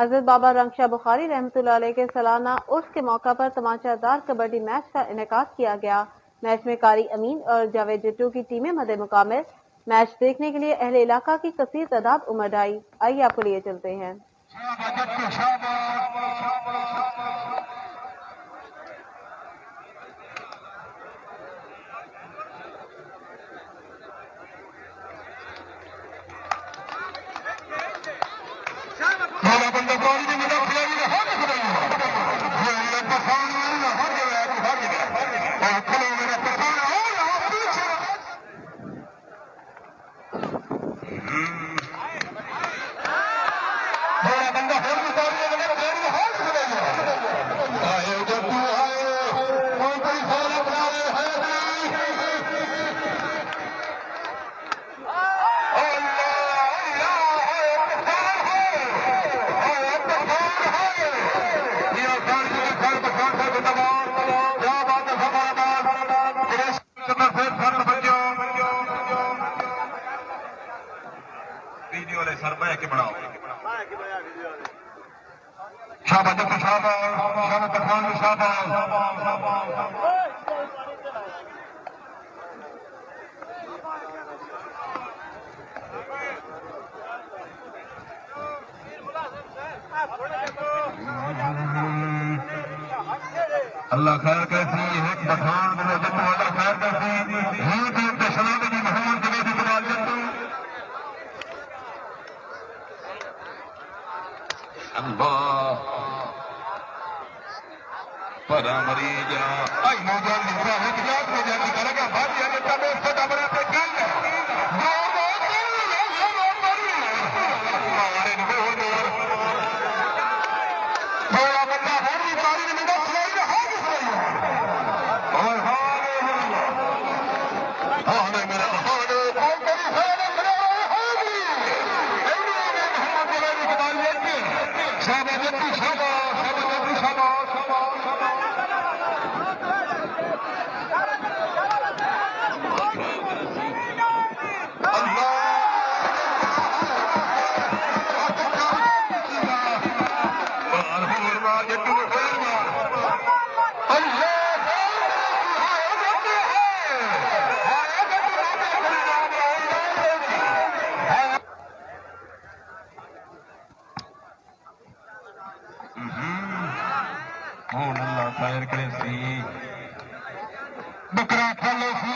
हजरत बाबा रंगशाह बुखारी रहमतुल्लाह अलैह के सालाना उर्स के मौका पर तमाशादार कबड्डी मैच का इनेकाद किया गया। मैच में कारी अमीन और जावेद जिट्टू की टीमें मदे मुकाबले। मैच देखने के लिए अहले इलाका की कसीर तादाद उमड़ आई। आइए आपको लिए चलते हैं। अल्लाह खैर कैसी एक पठान अल्लाह खैर कैसी मोहम्मद अल्लाह para amarilla. Ay, no, ya ni करेगा भारी नेता में सदा बड़ा पे गल थोड़ा बंदा हर भी पारी में दस नहीं रहा और हाने मेरा हाने कौन करी हाने मेरा हाने मोहम्मद अली के बाल लेके शाबाश खैर करे सी बकरा फलो सी